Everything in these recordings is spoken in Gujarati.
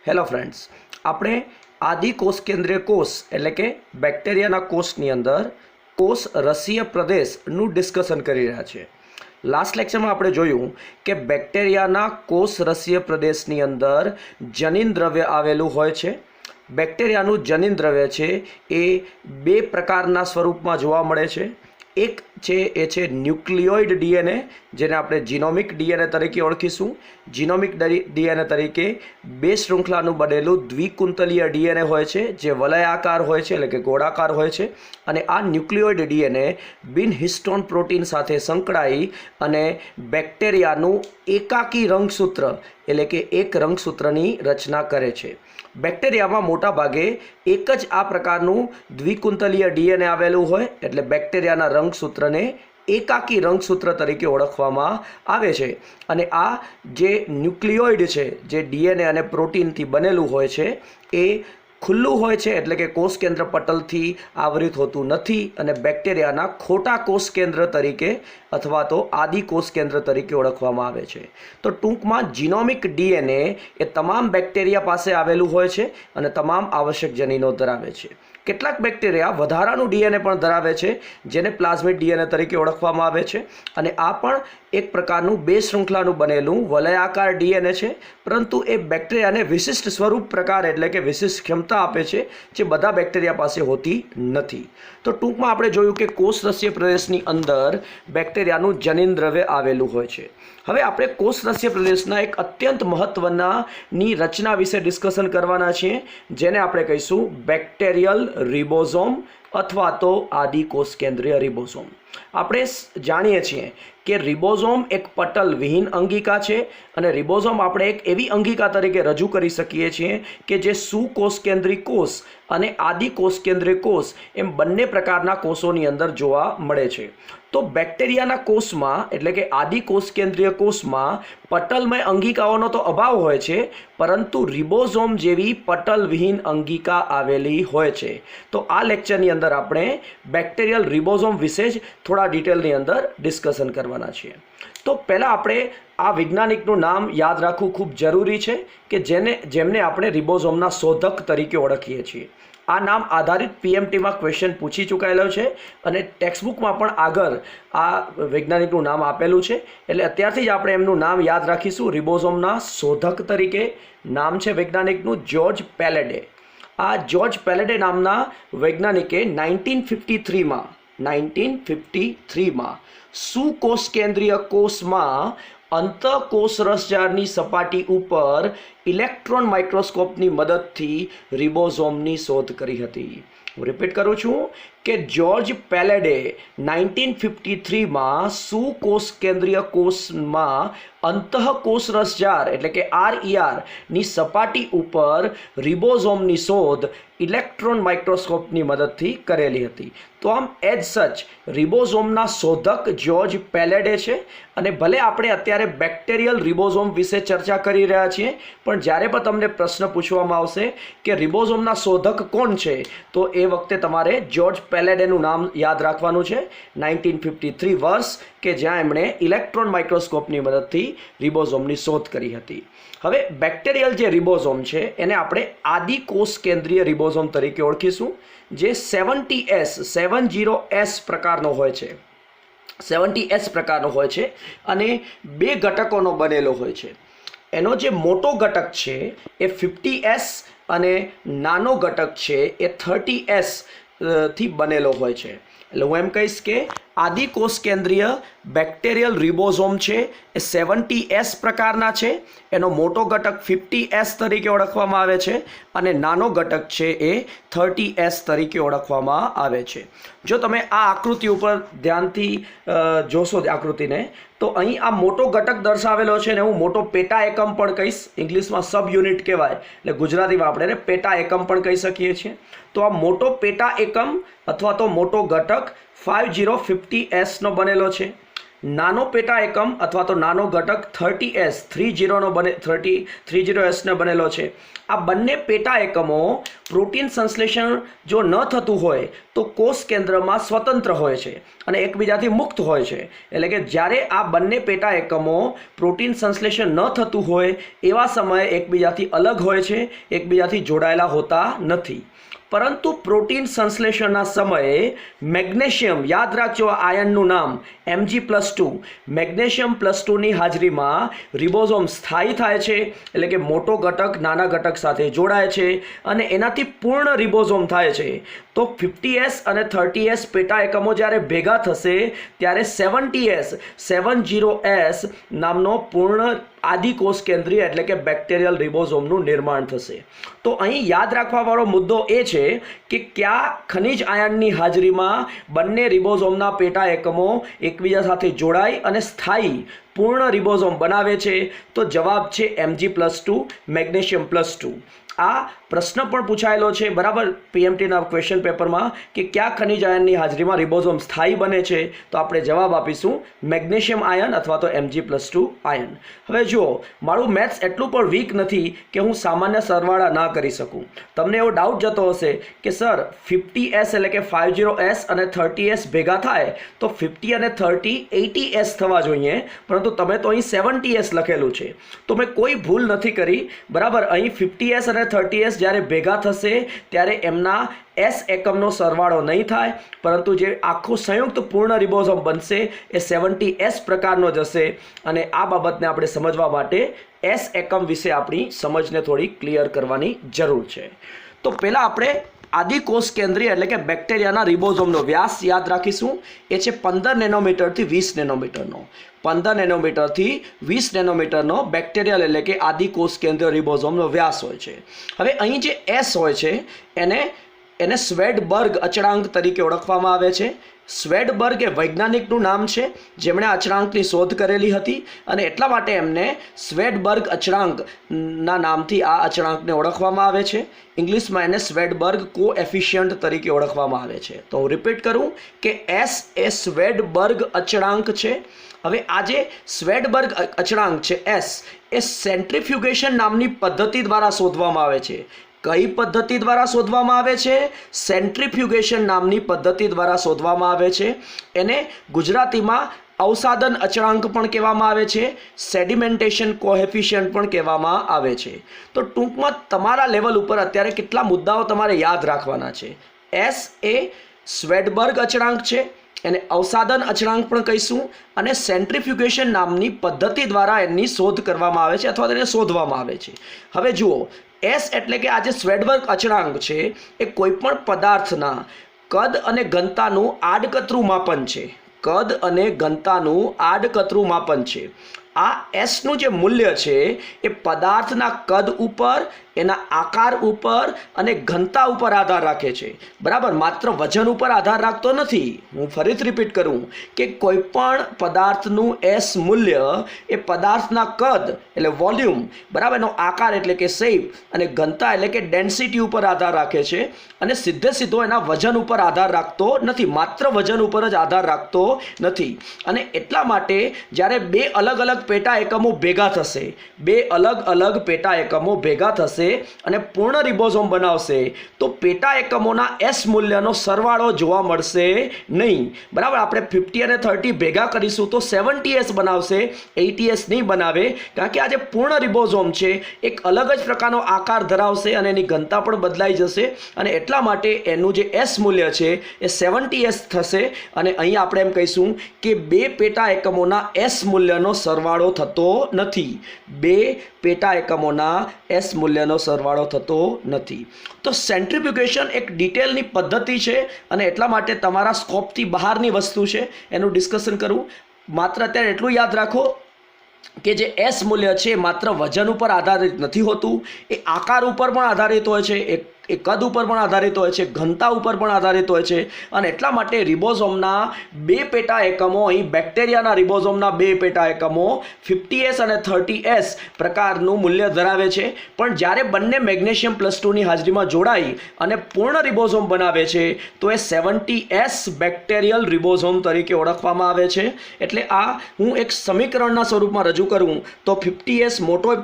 હેલો ફ્રેન્ડ્સ, આપણે આદિ કોષ કેન્દ્રીય કોષ એટલે કે બેક્ટેરિયાના કોષની અંદર કોષ રસીય પ્રદેશનું ડિસ્કશન કરી રહ્યા છે. લાસ્ટ લેક્ચરમાં આપણે જોયું કે બેક્ટેરિયાના કોષ રસીય પ્રદેશની અંદર જનીન દ્રવ્ય આવેલું હોય છે. બેક્ટેરિયાનું જનીન દ્રવ્ય છે એ બે પ્રકારના સ્વરૂપમાં જોવા મળે છે. એક છે એ છે ન્યુક્લિયોઇડ ડીએનએ, જેને આપણે જીનોમિક ડીએનએ તરીકે ઓળખીશું. જીનોમિક ડીએનએ તરીકે બે શૃંખલાનું બનેલું દ્વિકુંતલીય ડીએનએ હોય છે, જે વલયાકાર હોય છે એટલે કે ગોળાકાર હોય છે. અને આ ન્યુક્લિયોઇડ ડીએનએ બિન હિસ્ટોન પ્રોટીન સાથે સંકળાઈ અને બેક્ટેરિયાનું એકાકી રંગસૂત્ર એટલે કે એક રંગસૂત્રની રચના કરે છે. બેક્ટેરિયામાં મોટા ભાગે એક જ આ પ્રકારનું દ્વિકુંતલીય ડીએનએ આવેલું હોય એટલે બેક્ટેરિયાના રંગસૂત્રને એકાકી રંગસૂત્ર તરીકે ઓળખવામાં આવે છે. અને આ જે ન્યુક્લિયોઇડ છે, જે ડીએનએ અને પ્રોટીનથી બનેલું હોય છે, એ ખુલ્લું હોય છે એટલે કે કોષ કેન્દ્ર પટલથી આવૃત હોતું નથી અને બેક્ટેરિયાના ખોટા કોષ કેન્દ્ર તરીકે અથવા તો આદિ કોષ કેન્દ્ર તરીકે ઓળખવામાં આવે છે. તો ટૂંકમાં જીનોમિક ડીએનએ એ તમામ બેક્ટેરિયા પાસે આવેલું હોય છે અને તમામ આવશ્યક જનીનો ધરાવે છે. કેટલાક બેક્ટેરિયા વધારાનું ડીએનએ પણ ધરાવે છે, જેને પ્લાઝમિડ ડીએનએ તરીકે ઓળખવામાં આવે છે. અને આ પણ એક પ્રકારનું બે શૃંખલાનું બનેલું વલયાકાર ડીએનએ છે, પરંતુ એ બેક્ટેરિયાને વિશિષ્ટ સ્વરૂપ પ્રકાર એટલે કે વિશિષ્ટ ક્ષમતા આપે છે, જે બધા બેક્ટેરિયા પાસે હોતી નથી. તો ટૂંકમાં આપણે જોયું કે કોષ રસીય પ્રદેશની અંદર બેક્ટેરિયાનું જનીન દ્રવ્ય આવેલું હોય છે. હવે આપણે કોષ રસીય પ્રદેશના એક અત્યંત મહત્વની રચના વિશે ડિસ્કશન કરવાના છીએ, જેને આપણે કહીશું બેક્ટેરિયલ રિબોઝોમ અથવા તો આદિ કોષ કેન્દ્રીય રિબોઝોમ. આપણે જાણીએ છીએ કે રિબોઝોમ એક પટલ વિહીન અંગિકા છે અને રિબોઝોમ આપણે એક એવી અંગિકા તરીકે રજૂ કરી શકીએ છીએ કે જે સુકોષ કેન્દ્રી કોષ અને આદિ કોષ કેન્દ્રીય કોષ એમ બંને પ્રકારના કોષોની અંદર જોવા મળે છે. તો બેક્ટેરિયાના કોષમાં એટલે કે આદિ કોષ કેન્દ્રીય કોષમાં પટલમય અંગિકાઓનો તો અભાવ હોય છે, પરંતુ રિબોઝોમ જેવી પટલ વિહીન અંગિકા આવેલી હોય છે. તો આ લેક્ચરની અંદર આપણે બેક્ટેરિયલ રિબોઝોમ વિશે જ થોડા ડિટેલની અંદર ડિસ્કશન કરવાના છીએ. તો પહેલાં આપણે આ વૈજ્ઞાનિકનું નામ યાદ રાખવું ખૂબ જરૂરી છે કે જેમને આપણે રિબોઝોમના શોધક તરીકે ઓળખીએ છીએ. આ નામ આધારિત પીએમટીમાં ક્વેશ્ચન પૂછી ચૂકાયેલો છે અને ટેક્સ્ટબુકમાં પણ આગળ આ વૈજ્ઞાનિકનું નામ આપેલું છે, એટલે અત્યારથી જ આપણે એમનું નામ યાદ રાખીશું. રિબોઝોમના શોધક તરીકે નામ છે વૈજ્ઞાનિકનું જ્યોર્જ પેલેડે. આ જ્યોર્જ પેલેડે નામના વૈજ્ઞાનિકે 1953માં સુકોષ કેન્દ્રીય કોષમાં અંતઃકોષ રસજાળની સપાટી ઉપર ઇલેક્ટ્રોન માઇક્રોસ્કોપની મદદથી રિબોઝોમની શોધ કરી હતી. હું રિપીટ કરું છું કે જ્યોર્જ પેલેડે 1953માં સુકોષ કેન્દ્રીય કોષમાં અંતઃકોષ રસજાળ એટલે કે RER ની સપાટી ઉપર રિબોઝોમની શોધ ઇલેક્ટ્રોન માઇક્રોસ્કોપની મદદથી કરેલી હતી. તો આમ એઝ સચ રિબોઝોમના શોધક જ્યોર્જ પેલેડે છે. અને ભલે આપણે અત્યારે બેક્ટેરિયલ રિબોઝોમ વિશે ચર્ચા કરી રહ્યા છીએ, પણ જ્યારે પણ તમને પ્રશ્ન પૂછવામાં આવશે કે રિબોઝોમના શોધક કોણ છે, તો એ વખતે તમારે જ્યોર્જ પેલેડેનું નામ યાદ રાખવાનું છે. 1953 વર્ષ કે જ્યાં એમણે ઇલેક્ટ્રોન માઇક્રોસ્કોપની મદદથી રિબોઝોમની શોધ કરી હતી. હવે બેક્ટેરિયલ જે રિબોઝોમ છે એને આપણે આદિ કોષ કેન્દ્રીય રિબોઝોમ તરીકે ઓળખીશું, જે 70S પ્રકારનો હોય છે. 70S પ્રકારનો હોય છે અને બે ઘટકોનો બનેલો હોય છે. એનો જે મોટો ઘટક છે એ 50S અને નાનો ઘટક છે એ 30S થી બનેલો હોય છે. એટલે હું એમ કહીશ કે આદિ કોષ કેન્દ્રીય બેક્ટેરિયલ રિબોઝોમ છે એ 70S પ્રકારના છે. એનો મોટો ઘટક 50S તરીકે ઓળખવામાં આવે છે અને નાનો ઘટક છે એ 30S તરીકે ઓળખવામાં આવે છે. જો તમે આ આકૃતિ ઉપર ધ્યાનથી જોશો આકૃતિને, તો અહીં આ મોટો ઘટક દર્શાવેલો છે ને હું મોટો પેટા એકમ પણ કહીશ. ઇંગ્લિશમાં સબ યુનિટ કહેવાય, એટલે ગુજરાતીમાં આપણે એને પેટા એકમ પણ કહી શકીએ છીએ. તો આ મોટો પેટા એકમ અથવા તો મોટો ઘટક 5050S નો બનેલો છે. નાનો પેટા એકમ અથવા તો નાનો ઘટક 30s 30નો બને 30s ને બનેલો છે. આ બંને પેટા એકમો પ્રોટીન સંશ્લેષણ જો ન થતું હોય તો કોષ કેન્દ્રમાં સ્વતંત્ર હોય છે અને એકબીજાથી મુક્ત હોય છે. એટલે કે જ્યારે આ બંને પેટા એકમો પ્રોટીન સંશ્લેષણ ન થતું હોય એવા સમયે એકબીજાથી અલગ હોય છે, એકબીજાથી જોડાયેલા હોતા નથી. પરંતુ પ્રોટીન સંશ્લેષણના સમયે મેગ્નેશિયમ, યાદ રાખજો આયનનું નામ Mg+2, મેગ્નેશિયમ +2ની હાજરીમાં રિબોઝોમ સ્થાયી થાય છે. એટલે કે મોટો ઘટક નાના ઘટક સાથે જોડાય છે અને એનાથી પૂર્ણ રિબોઝોમ થાય છે. તો 50s અને 30s પેટા એકમો જ્યારે ભેગા થશે ત્યારે 70s નામનો પૂર્ણ આદિકોષ કેન્દ્રીય એટલે કે બેક્ટેરિયલ રિબોઝોમનું નિર્માણ થશે. તો અહીં યાદ રાખવાવાળો મુદ્દો એ છે કે કયા ખનિજ આયનની હાજરીમાં બંને રિબોઝોમના પેટા એકમો એકબીજા સાથે જોડાઈ અને સ્થાયી પૂર્ણ રિબોઝોમ બનાવે છે. તો જવાબ છે Mg+2, મેગ્નેશિયમ +2. આ પ્રશ્ન પણ પૂછાયેલો છે બરાબર પીએમટીના ક્વેશ્ચન પેપરમાં કે કયા ખનિજ આયનની હાજરીમાં રિબોઝોમ સ્થાયી બને છે. તો આપણે જવાબ આપીશું મેગ્નેશિયમ આયન અથવા તો Mg+2 આયન. હવે જુઓ, મારું મેથ્સ એટલું પણ વીક નથી કે હું સામાન્ય સરવાળા ના કરી શકું. તમને એવો ડાઉટ જતો હશે કે સર 50s એટલે કે 50s અને 30s ભેગા થાય તો 50 અને 30 80s થવા જોઈએ, પરંતુ તમે તો અહીં 70s લખેલું છે. તો મેં કોઈ ભૂલ નથી કરી બરાબર. અહીં 50s અને 30s જ્યારે ભેગા થશે ત્યારે એમના S એકમનો સરવાળો નહીં થાય, પરંતુ જે આખું સંયુક્ત પૂર્ણ રિબોઝોમ બનશે એ 70s પ્રકારનો જ હશે. અને આ બાબતને આપણે સમજવા માટે S એકમ વિશે આપણી સમજને થોડી ક્લિયર કરવાની જરૂર છે. તો પહેલાં આપણે આદિકોષ કેન્દ્રીય એટલે કે બેક્ટેરિયાના રિબોઝોમનો વ્યાસ યાદ રાખીશું. એ છે 15 નેનોમીટરથી 20 નેનોમીટરનો. 15 નેનોમીટરથી 20 નેનોમીટરનો બેક્ટેરિયલ એટલે કે આદિકોષ કેન્દ્રીય રિબોઝોમનો વ્યાસ હોય છે. હવે અહીં જે S હોય છે એને સ્વેડબર્ગ અચળાંક તરીકે ઓળખવામાં આવે છે. સ્વેડબર્ગ એ વૈજ્ઞાનિકનું નામ છે જેમણે અચળાંકની શોધ કરેલી હતી અને એટલા માટે એમને સ્વેડબર્ગ અચળાંકના નામથી આ અચળાંકને ઓળખવામાં આવે છે. ઇંગ્લિશમાં એને સ્વેડબર્ગ કોએફિશિયન્ટ તરીકે ઓળખવામાં આવે છે. તો હું રિપીટ કરું કે S એ સ્વેડબર્ગ અચળાંક છે. હવે આ જે સ્વેડબર્ગ અચળાંક છે S એ સેન્ટ્રીફ્યુગેશન નામની પદ્ધતિ દ્વારા શોધવામાં આવે છે. કઈ પદ્ધતિ દ્વારા શોધવામાં આવે છે? સેન્ટ્રીફ્યુગેશન નામની પદ્ધતિ દ્વારા શોધવામાં આવે છે. એને ગુજરાતીમાં અવસાદન અચળાંક પણ કહેવામાં આવે છે, સેડિમેન્ટેશન કોએફિશિયન્ટ પણ કહેવામાં આવે છે. તો ટૂંકમાં તમારા લેવલ ઉપર અત્યારે કેટલા મુદ્દાઓ તમારે યાદ રાખવાના છે. S એ સ્વેડબર્ગ અચળાંક છે, એને અવસાદન અચળાંક પણ કહીશું, અને સેન્ટ્રીફ્યુગેશન નામની પદ્ધતિ દ્વારા એની શોધ કરવામાં આવે છે અથવા તેને શોધવામાં આવે છે. હવે જુઓ, S એટલે કે આ જે સ્વેડબર્ગ અચળાંક છે એ કોઈપણ પદાર્થના કદ અને ઘનતાનું આડકતરું માપન છે. કદ અને ઘનતાનું આડકતરું માપન છે. આ Sનું જે મૂલ્ય છે એ પદાર્થના કદ ઉપર, એના આકાર ઉપર અને ઘનતા ઉપર આધાર રાખે છે બરાબર. માત્ર વજન ઉપર આધાર રાખતો નથી. હું ફરીથી રિપીટ કરું કે કોઈ પણ પદાર્થનું S મૂલ્ય એ પદાર્થના કદ એટલે વોલ્યુમ બરાબર, એનો આકાર એટલે કે શેપ અને ઘનતા એટલે કે ડેન્સિટી ઉપર આધાર રાખે છે અને સીધો એના વજન ઉપર આધાર રાખતો નથી. માત્ર વજન ઉપર જ આધાર રાખતો નથી. અને એટલા માટે જ્યારે બે અલગ અલગ પેટા એકમો ભેગા થશે, બે અલગ અલગ પેટા એકમો ભેગા થશે અને પૂર્ણ રિબોઝોમ બનાવશે તો પેટા એકમોના S મૂલ્યનો સરવાળો જોવા મળશે નહીં બરાબર. આપણે 50 અને 30 ભેગા કરીશું તો 70s બનાવશે, 80s નહીં બનાવે, કારણ કે આ જે પૂર્ણ રિબોઝોમ છે એક અલગ જ પ્રકારનો આકાર ધરાવશે અને એની ઘનતા પણ બદલાઈ જશે અને એટલા માટે એનું જે S મૂલ્ય છે એ 70s થશે. અને અહીં આપણે એમ કહીશું કે બે પેટા એકમોના S મૂલ્યનો સરવાળો થતો નથી. બે પેટા એકમોના S મૂલ્યનો સરવાળો થતો નથી. તો સેન્ટ્રીફ્યુગેશન એક ડિટેલની પદ્ધતિ છે અને એટલા માટે તમારા સ્કોપથી બહારની વસ્તુ છે, એનું ડિસ્કશન કરવું. માત્ર અત્યારે એટલું યાદ રાખો કે જે S મૂલ્ય છે માત્ર વજન ઉપર આધારિત નથી હોતું, એ આકાર ઉપર પણ આધારિત હોય છે, એ એ કદ ઉપર પણ આધારિત હોય છે, ઘનતા ઉપર પણ આધારિત હોય છે, અને એટલા માટે રિબોઝોમના બે પેટા એકમો, અહીં બેક્ટેરિયાના રિબોઝોમના બે પેટા એકમો 50S અને 30S પ્રકારનું મૂલ્ય ધરાવે છે. પણ જ્યારે બંને મેગ્નેશિયમ +2ની હાજરીમાં જોડાઈ અને પૂર્ણ રિબોઝોમ બનાવે છે તો એ 70S બેક્ટેરિયલ રિબોઝોમ તરીકે ઓળખવામાં આવે છે. એટલે આ હું એક સમીકરણના સ્વરૂપમાં રજૂ કરું તો 50S મોટો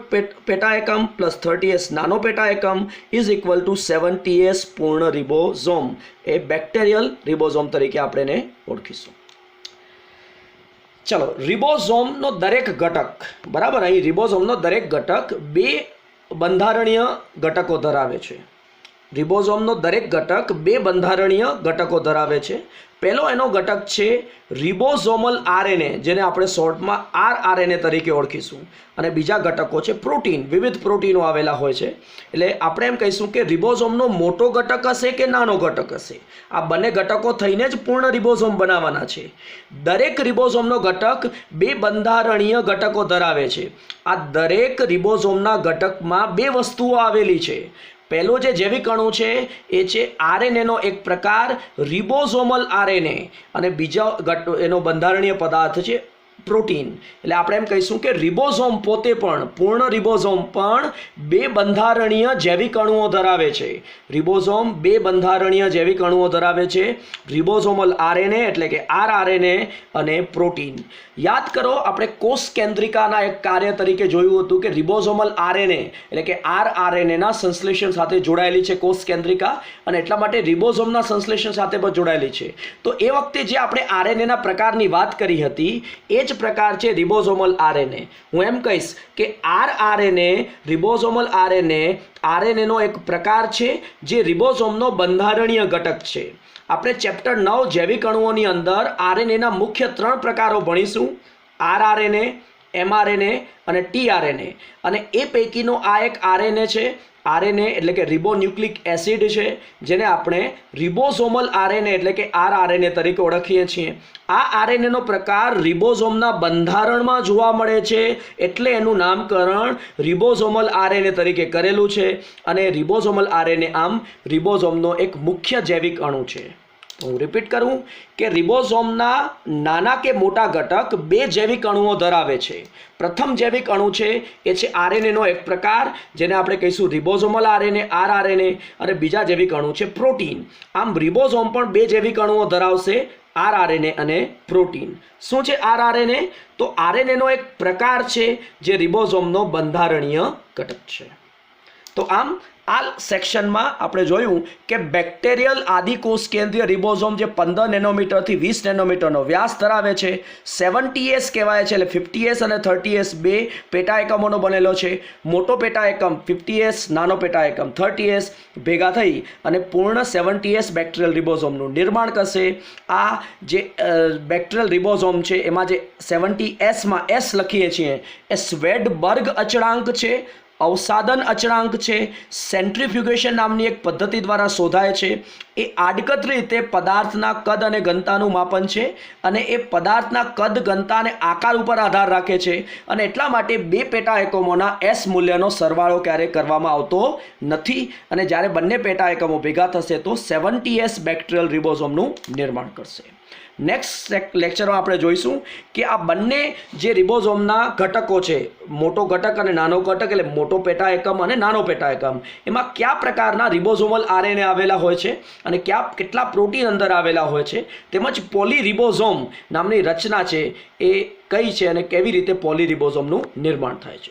પેટા એકમ પ્લસ 30S નાનો પેટા એકમ ઇઝ ઇક્વલ ટુ 70S પૂર્ણ રિબોઝોમ, એ બેક્ટેરિયલ રિબોઝોમ તરીકે આપણે એને ઓળખીશું. ચલો, રિબોઝોમનો દરેક ઘટક, બરાબર, અહીં રિબોઝોમનો દરેક ઘટક બે બંધારણીય ઘટકો ધરાવે છે. રિબોઝોમનો દરેક ઘટક બે બંધારણીય ઘટકો ધરાવે છે. પહેલો એનો ઘટક છે રિબોઝોમલ આરએનએ, જેને આપણે શોર્ટમાં આરઆરએનએ તરીકે ઓળખીશું, અને બીજા ઘટકો છે પ્રોટીન. વિવિધ પ્રોટીનો આવેલા હોય છે. એટલે આપણે એમ કહીશું કે રિબોઝોમનો મોટો ઘટક હશે કે નાનો ઘટક હશે, આ બંને ઘટકો થઈને જ પૂર્ણ રિબોઝોમ બનાવવાના છે. દરેક રિબોઝોમનો ઘટક બે બંધારણીય ઘટકો ધરાવે છે. આ દરેક રિબોઝોમના ઘટકમાં બે વસ્તુઓ આવેલી છે. પહેલો જે જૈવિક અણુ છે એ છે આરએનએનો એક પ્રકાર રિબોઝોમલ આરએનએ, અને બીજો એનો બંધારણીય પદાર્થ છે પ્રોટીન. એટલે આપણે એમ કહીશું કે રિબોઝોમ પોતે પણ, પૂર્ણ રિબોઝોમ પણ બે બંધારણીય જૈવિક અણુઓ ધરાવે છે. રિબોઝોમ બે બંધારણીય જૈવિક અણુઓ ધરાવે છે, રિબોઝોમલ આરએનએ એટલે કે આરઆરએનએ અને પ્રોટીન. યાદ કરો, આપણે કોષ કેન્દ્રિકાના એક કાર્ય તરીકે જોયું હતું કે રિબોઝોમલ આરએનએ એટલે કે આરઆરએનએના સંશ્લેષણ સાથે જોડાયેલી છે કોષ કેન્દ્રિકા, અને એટલા માટે રિબોઝોમના સંશ્લેષણ સાથે પણ જોડાયેલી છે. તો એ વખતે જે આપણે આરએનએના પ્રકારની વાત કરી હતી એ જ પ્રકાર છે રિબોઝોમલ આરએનએ. હું એમ કહીશ કે આરઆરએનએ, રિબોઝોમલ આરએનએ, આરએનએનો એક પ્રકાર છે જે રિબોઝોમનો બંધારણીય ઘટક છે. આપણે ચેપ્ટર 9 જૈવિક અણુઓની અંદર આરએનએના મુખ્ય 3 પ્રકારો ભણીશું: આરઆરએનએ, એમઆરએનએ અને ટીઆરએનએ. અને એ પૈકીનો આ એક આરએનએ છે. આરએનએ એટલે કે રિબોન્યુક્લિક એસિડ છે, જેને આપણે રિબોઝોમલ આરએનએ એટલે કે આરઆરએનએ તરીકે ઓળખીએ છીએ. આ આરએનએનો પ્રકાર રિબોઝોમના બંધારણમાં જોવા મળે છે, એટલે એનું નામકરણ રિબોઝોમલ આરએનએ તરીકે કરેલું છે. અને રિબોઝોમલ આરએનએ આમ રિબોઝોમનો એક મુખ્ય જૈવિક અણુ છે. હું રિપીટ કરું કે રિબોઝોમના નાના કે મોટા ઘટક બે જૈવિક અણુઓ ધરાવે છે. પ્રથમ જૈવિક અણુ છે એ છે આરએનએનો એક પ્રકાર, જેને આપણે કહીશું રિબોઝોમલ આરએનએ, આરઆરએનએ, અને બીજા જૈવિક અણુ છે પ્રોટીન. આમ રિબોઝોમ પણ બે જૈવિક અણુઓ ધરાવશે, આરઆરએનએ અને પ્રોટીન. શું છે આરઆરએનએ? તો આરએનએનો એક પ્રકાર છે જે રિબોઝોમનો બંધારણીય ઘટક છે. તો આમ આ સેક્શનમાં આપણે જોયું કે બેક્ટેરિયલ આદિકોષ કેન્દ્રીય રિબોઝોમ જે 15 નેનોમીટરથી 20 નેનોમીટરનો વ્યાસ ધરાવે છે, 70S કહેવાય છે. એટલે 50S અને 30S બે પેટા એકમોનો બનેલો છે. મોટો પેટા એકમ 50S, નાનો પેટા એકમ 30S ભેગા થઈ અને પૂર્ણ 70S બેક્ટેરિયલ રિબોઝોમનું નિર્માણ કરશે. આ જે બેક્ટેરિયલ રિબોઝોમ છે એમાં જે 70Sમાં S લખીએ છીએ એ સ્વેડબર્ગ અચળાંક છે, અવસાદન અચળાંક છે, સેન્ટ્રીફ્યુગેશન નામની એક પદ્ધતિ દ્વારા શોધાય છે. એ આડકત રીતે પદાર્થના કદ અને ઘનતાનું માપન છે, અને એ પદાર્થના કદ, ઘનતા અને આકાર ઉપર આધાર રાખે છે. અને એટલા માટે બે પેટા એકમોના S મૂલ્યનો સરવાળો ક્યારેય કરવામાં આવતો નથી, અને જ્યારે બંને પેટા એકમો ભેગા થશે તો 70S બેક્ટેરિયલ રિબોઝોમનું નિર્માણ કરશે. નેક્સ્ટ લેક્ચરમાં આપણે જોઈશું કે આ બંને જે રિબોઝોમના ઘટકો છે, મોટો ઘટક અને નાનો ઘટક, એટલે મોટો પેટા એકમ અને નાનો પેટા એકમ, એમાં કયા પ્રકારના રિબોઝોમલ આરએનએ આવેલા હોય છે અને કેટલા પ્રોટીન અંદર આવેલા હોય છે, તેમજ પોલીરિબોઝોમ નામની રચના છે એ કઈ છે અને કેવી રીતે પોલીરિબોઝોમનું નિર્માણ થાય છે.